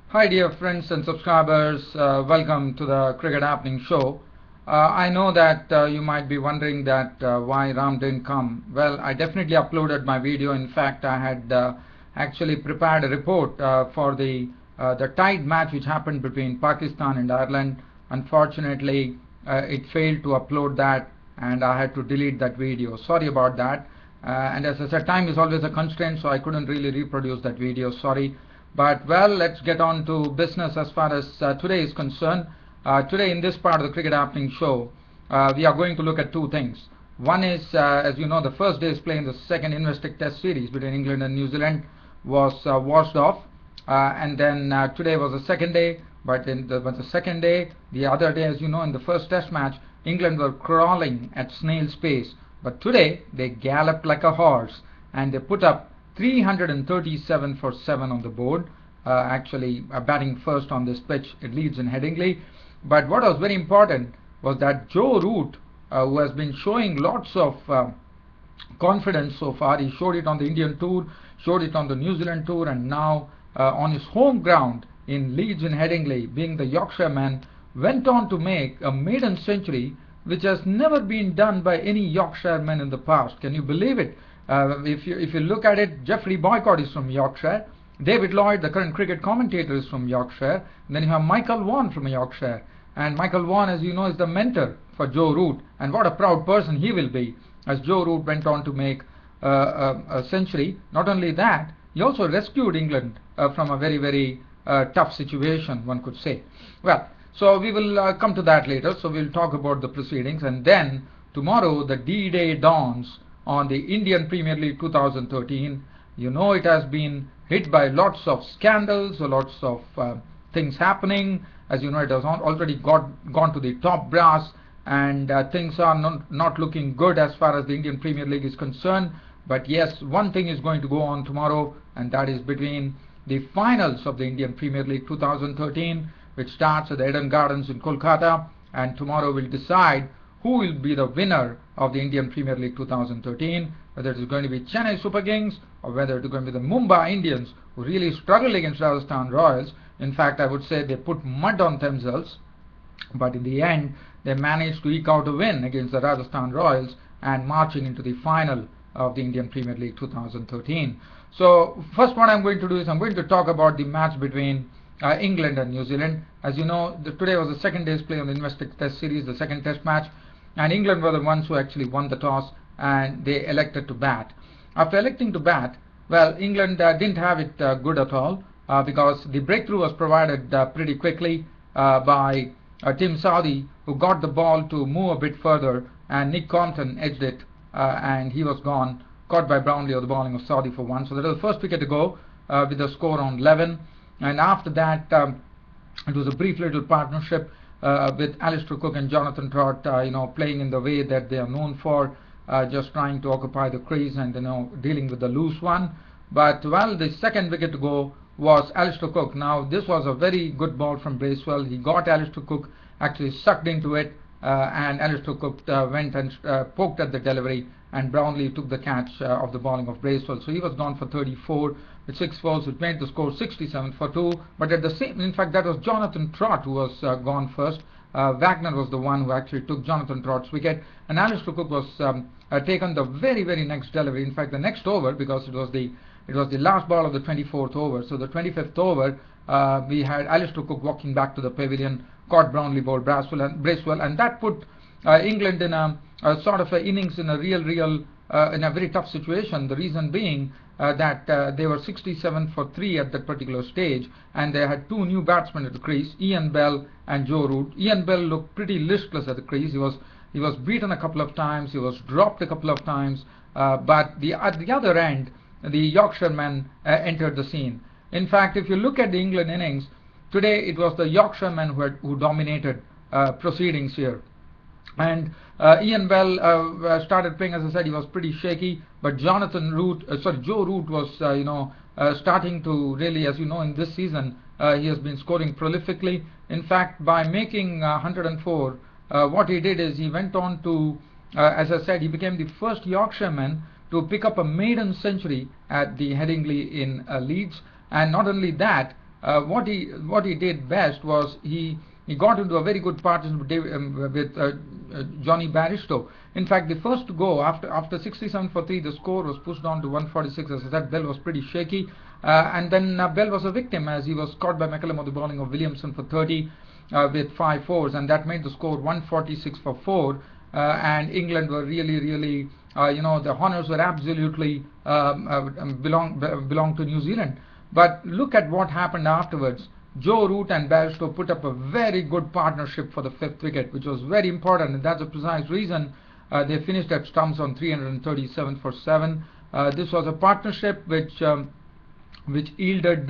Hi dear friends and subscribers, welcome to the Cricket Happening Show. I know that you might be wondering that why Ram didn't come. Well, I definitely uploaded my video. In fact, I had actually prepared a report for the tied match which happened between Pakistan and Ireland. Unfortunately, it failed to upload that and I had to delete that video. Sorry about that. And as I said, time is always a constraint, so I couldn't really reproduce that video. Sorry. But well, let's get on to business as far as today is concerned. Today in this part of the Cricket Happening Show, we are going to look at two things. One is, as you know, the first day's play in the second domestic test series between England and New Zealand was washed off. And then today was the second day, but the second day, the other day, as you know, in the first test match, England were crawling at snail's pace. But today, they galloped like a horse and they put up 337 for 7 on the board, actually batting first on this pitch at Leeds in Headingley. But what was very important was that Joe Root, who has been showing lots of confidence so far, he showed it on the Indian tour, showed it on the New Zealand tour, and now on his home ground in Leeds in Headingley, being the Yorkshireman, went on to make a maiden century which has never been done by any Yorkshireman in the past. Can you believe it? If you look at it, Geoffrey Boycott is from Yorkshire. David Lloyd, the current cricket commentator, is from Yorkshire. And then you have Michael Vaughan from Yorkshire. And Michael Vaughan, as you know, is the mentor for Joe Root. And what a proud person he will be, as Joe Root went on to make a century. Not only that, he also rescued England from a very, very tough situation, one could say. Well, so we will come to that later. So we'll talk about the proceedings. And then tomorrow, the D-Day dawns on the Indian Premier League 2013. You know, it has been hit by lots of scandals, lots of things happening. As you know, it has already gone to the top brass, and things are not looking good as far as the Indian Premier League is concerned. But yes, one thing is going to go on tomorrow, and that is between the finals of the Indian Premier League 2013, which starts at the Eden Gardens in Kolkata, and tomorrow will decide who will be the winner of the Indian Premier League 2013, whether it is going to be Chennai Super Kings or whether it is going to be the Mumbai Indians, who really struggled against Rajasthan Royals. In fact, I would say they put mud on themselves, but in the end, they managed to eke out a win against the Rajasthan Royals and marching into the final of the Indian Premier League 2013. So first what I'm going to do is I'm going to talk about the match between England and New Zealand. As you know, today was the second day's play on the domestic test series, the second test match. And England were the ones who actually won the toss and they elected to bat. After electing to bat, well, England didn't have it good at all because the breakthrough was provided pretty quickly by Tim Southee, who got the ball to move a bit further, and Nick Compton edged it and he was gone, caught by Brownlee on the bowling of Southee for 1. So that was the first wicket to go with the score on 11. And after that, it was a brief little partnership with Alistair Cook and Jonathan Trott, playing in the way that they are known for, just trying to occupy the crease and dealing with the loose one. But well, the second wicket to go was Alistair Cook. Now this was a very good ball from Bracewell. He got Alistair Cook actually sucked into it, and Alistair Cook went and poked at the delivery, and Brownlee took the catch of the bowling of Bracewell. So he was gone for 34 with 6 balls, which made the score 67 for 2. But at the same, in fact, that was Jonathan Trott who was gone first. Wagner was the one who actually took Jonathan Trott's wicket, and Alistair Cook was taken the very, very next delivery. In fact, the next over, because it was the last ball of the 24th over. So the 25th over, we had Alistair Cook walking back to the pavilion, caught Brownlee, bowled Bracewell, and that put England in a sort of an innings in a in a very tough situation. The reason being that they were 67 for 3 at that particular stage, and they had 2 new batsmen at the crease, Ian Bell and Joe Root. Ian Bell looked pretty listless at the crease. He was beaten a couple of times, he was dropped a couple of times, but at the other end, the Yorkshireman entered the scene. In fact, if you look at the England innings, today it was the Yorkshireman who dominated proceedings here. And Ian Bell started playing, as I said, he was pretty shaky, but Joe Root was starting to really, as you know, in this season, he has been scoring prolifically. In fact, by making 104, what he did is he went on to, as I said, he became the first Yorkshireman to pick up a maiden century at the Headingley in Leeds. And not only that, what he did best was he got into a very good partnership with Johnny Bairstow. In fact, the first to go after 67 for 3, the score was pushed on to 146. As I said, Bell was pretty shaky, and then Bell was a victim as he was caught by McCullum on the bowling of Williamson for 30 with 5 fours, and that made the score 146 for 4. And England were really the honours were absolutely belong to New Zealand. But look at what happened afterwards. Joe Root and Bairstow put up a very good partnership for the 5th wicket, which was very important, and that's the precise reason they finished at stumps on 337 for 7. This was a partnership which yielded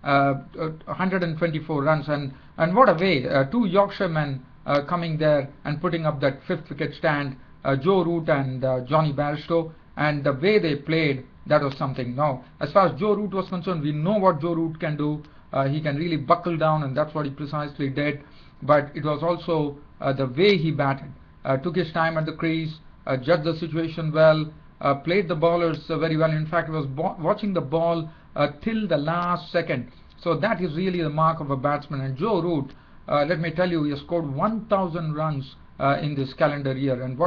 124 runs, and what a way! 2 Yorkshiremen coming there and putting up that 5th wicket stand, Joe Root and Johnny Bairstow, and the way they played, that was something. Now, as far as Joe Root was concerned, we know what Joe Root can do. He can really buckle down, and that's what he precisely did. But it was also the way he batted. Took his time at the crease, judged the situation well, played the bowlers very well. In fact, he was watching the ball till the last second. So that is really the mark of a batsman. And Joe Root, let me tell you, he has scored 1,000 runs in this calendar year. And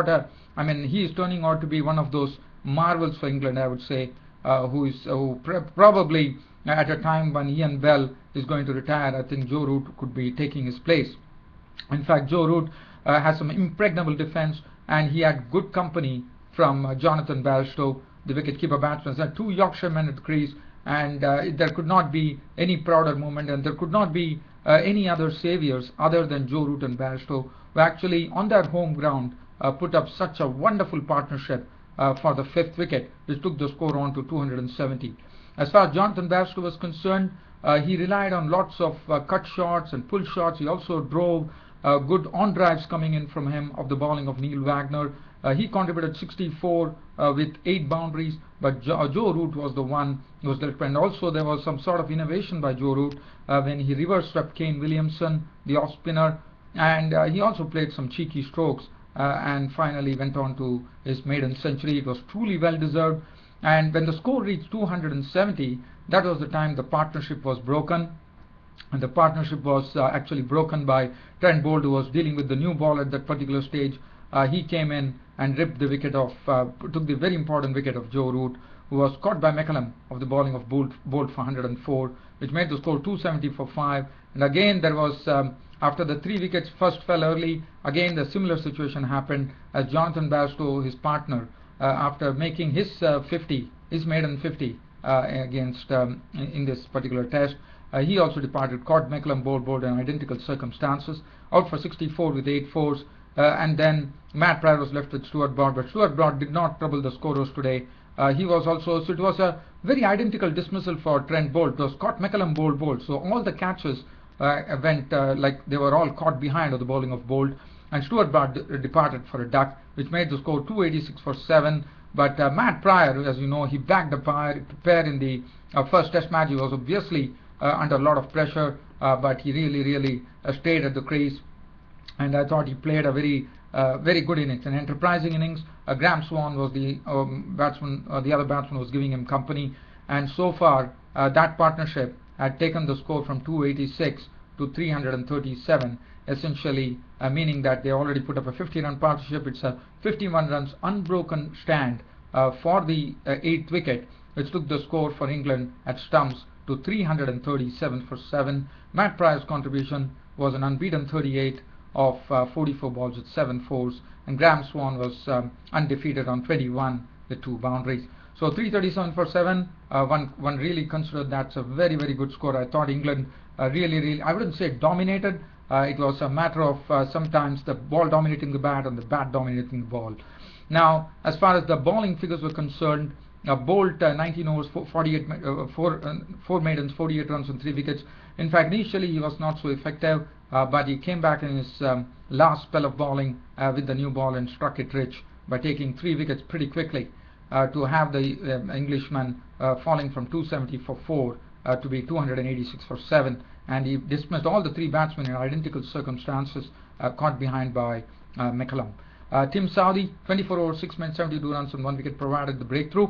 he is turning out to be one of those marvels for England, I would say, who probably at a time when Ian Bell is going to retire, I think Joe Root could be taking his place. In fact, Joe Root has some impregnable defence, and he had good company from Jonathan Bairstow, the wicket-keeper batsman. There are 2 Yorkshiremen at the crease, and there could not be any prouder moment, and there could not be any other saviours other than Joe Root and Bairstow, who actually on their home ground put up such a wonderful partnership for the 5th wicket, which took the score on to 270. As far as Jonathan Bairstow was concerned, he relied on lots of cut shots and pull shots. He also drove good on drives coming in from him of the bowling of Neil Wagner. He contributed 64 with 8 boundaries, but Joe Root was the one who was left. And also there was some sort of innovation by Joe Root when he reverse swept Kane Williamson, the off spinner, and he also played some cheeky strokes and finally went on to his maiden century. It was truly well deserved. And when the score reached 270, that was the time the partnership was broken. And the partnership was actually broken by Trent Boult, who was dealing with the new ball at that particular stage. He came in and ripped the wicket off, took the very important wicket of Joe Root, who was caught by McCullum of the bowling of Boult for 104, which made the score 270 for 5. And again, there was, after the 3 wickets first fell early, again the similar situation happened as Jonathan Bairstow, his partner, after making his 50, his maiden 50 against in this particular test, he also departed, caught McCullum bowled in identical circumstances, out for 64 with 8 fours, and then Matt Pryor was left with Stuart Broad, but Stuart Broad did not trouble the scorers today. He was also, so it was a very identical dismissal for Trent Boult. It was caught McCullum bowled, so all the catches went like they were all caught behind of the bowling of Boult, and Stuart Broad departed for a duck, which made the score 286 for 7. But Matt Pryor, as you know, he backed the pair in the first test match. He was obviously under a lot of pressure, but he really stayed at the crease, and I thought he played a very good innings, an enterprising innings. Graham Swan was the batsman, the other batsman was giving him company, and so far that partnership had taken the score from 286 to 337, essentially meaning that they already put up a 50-run partnership. It's a 51 runs unbroken stand for the 8th wicket, which took the score for England at stumps to 337 for 7. Matt Pryor's contribution was an unbeaten 38 of 44 balls with 7 fours, and Graham Swan was undefeated on 21 with 2 boundaries. So 337 for 7, one really considered that's a very good score. I thought England really, I wouldn't say dominated. It was a matter of sometimes the ball dominating the bat and the bat dominating the ball. Now, as far as the bowling figures were concerned, Boult 19 overs, 4 maidens, 48 runs on 3 wickets. In fact, initially he was not so effective, but he came back in his last spell of bowling with the new ball and struck it rich by taking 3 wickets pretty quickly to have the Englishman falling from 270 for 4 to be 286 for 7. And he dismissed all the 3 batsmen in identical circumstances, caught behind by McCullum. Tim Southey, 24 overs, 6 men, 72 runs on 1 wicket, provided the breakthrough.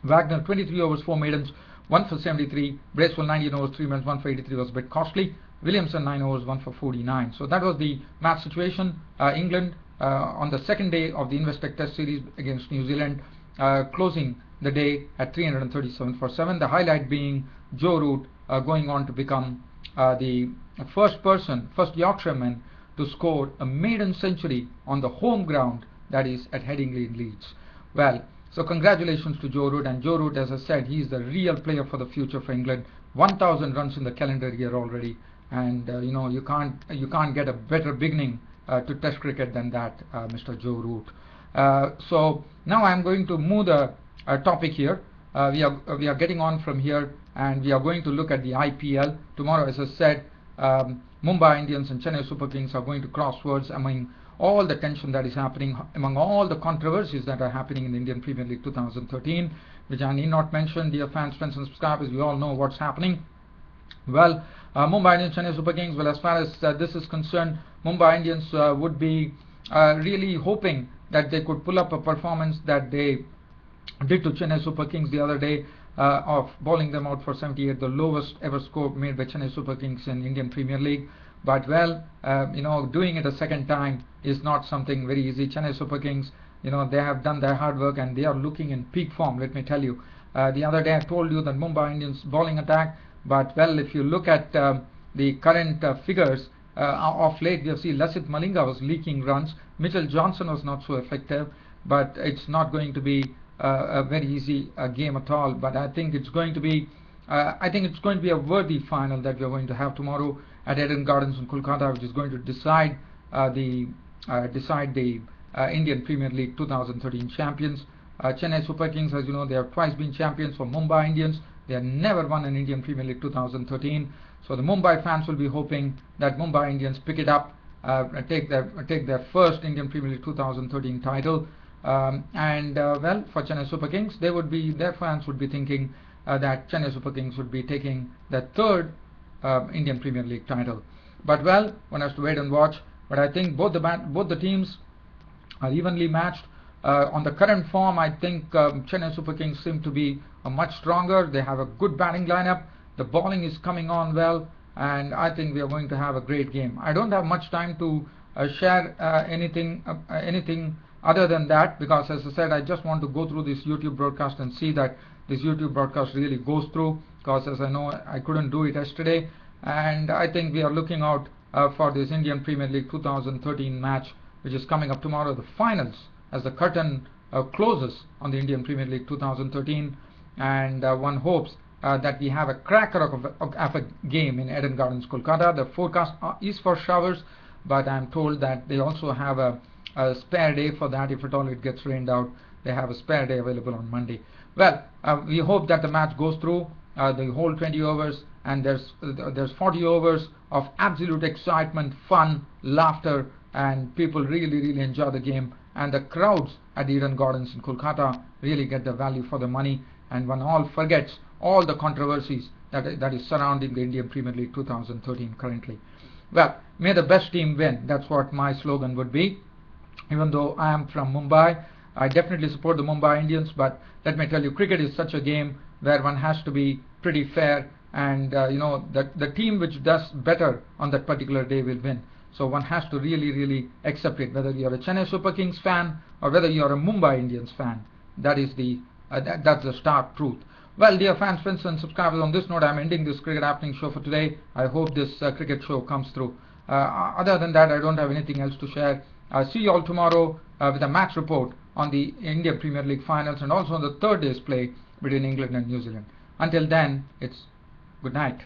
Wagner, 23 overs, 4 maidens, 1 for 73. Bracewell 19 overs, 3 runs, 1 for 83 was a bit costly. Williamson 9 overs, 1 for 49. So that was the match situation. England on the second day of the Investec Test Series against New Zealand, closing the day at 337 for 7. The highlight being Joe Root going on to become the first Yorkshireman to score a maiden century on the home ground, that is at Headingley in Leeds. Well, so congratulations to Joe Root, and Joe Root, as I said, he is the real player for the future for England. 1,000 runs in the calendar year already, and you can't get a better beginning to Test cricket than that, Mr. Joe Root. So now I'm going to move the topic here. We are getting on from here, and we are going to look at the IPL tomorrow. As I said, Mumbai Indians and Chennai Super Kings are going to cross swords among all the tension that is happening, among all the controversies that are happening in the Indian Premier League 2013, which I need not mention. Dear fans, friends and subscribers, we all know what's happening. Well, Mumbai Indians, Chennai Super Kings, well, as far as this is concerned, Mumbai Indians would be really hoping that they could pull up a performance that they did to Chennai Super Kings the other day, of bowling them out for 78, the lowest ever score made by Chennai Super Kings in Indian Premier League. But well, doing it a second time is not something very easy. Chennai Super Kings, they have done their hard work and they are looking in peak form, let me tell you. The other day I told you that Mumbai Indians bowling attack, but well, if you look at the current figures, of late we have seen Lasith Malinga was leaking runs, Mitchell Johnson was not so effective, but it's not going to be a very easy game at all. But I think it's going to be a worthy final that we are going to have tomorrow at Eden Gardens in Kolkata, which is going to decide the Indian Premier League 2013 champions. Chennai Super Kings, as you know, they have twice been champions. For Mumbai Indians, they have never won an Indian Premier League 2013. So the Mumbai fans will be hoping that Mumbai Indians pick it up, take their first Indian Premier League 2013 title. Well, for Chennai Super Kings, their fans would be thinking that Chennai Super Kings would be taking their third Indian Premier League title. But well, one has to wait and watch. But I think both the teams are evenly matched. On the current form, I think Chennai Super Kings seem to be much stronger. They have a good batting lineup. The bowling is coming on well, and I think we are going to have a great game. I don't have much time to share anything other than that, because as I said, I just want to go through this YouTube broadcast and see that this YouTube broadcast really goes through, because as I know, I couldn't do it yesterday, and I think we are looking out for this Indian Premier League 2013 match, which is coming up tomorrow, the finals, as the curtain closes on the Indian Premier League 2013, and one hopes that we have a cracker of a game in Eden Gardens, Kolkata. The forecast is for showers, but I'm told that they also have a spare day for that. If at all it gets rained out, they have a spare day available on Monday. Well, we hope that the match goes through the whole 20 overs, and there's 40 overs of absolute excitement, fun, laughter, and people really enjoy the game, and the crowds at the Eden Gardens in Kolkata really get the value for the money, and one all forgets all the controversies that is surrounding the Indian Premier League 2013 currently. Well, may the best team win. That's what my slogan would be. Even though I am from Mumbai, I definitely support the Mumbai Indians, but let me tell you, cricket is such a game where one has to be pretty fair, and the team which does better on that particular day will win. So one has to really accept it, whether you're a Chennai Super Kings fan or whether you're a Mumbai Indians fan. That is that's the stark truth. Well, dear fans, friends and subscribers, on this note, I'm ending this Cricket Happening show for today. I hope this cricket show comes through. Other than that, I don't have anything else to share. I'll see you all tomorrow with a match report on the Indian Premier League finals, and also on the third day's play between England and New Zealand. Until then, it's good night.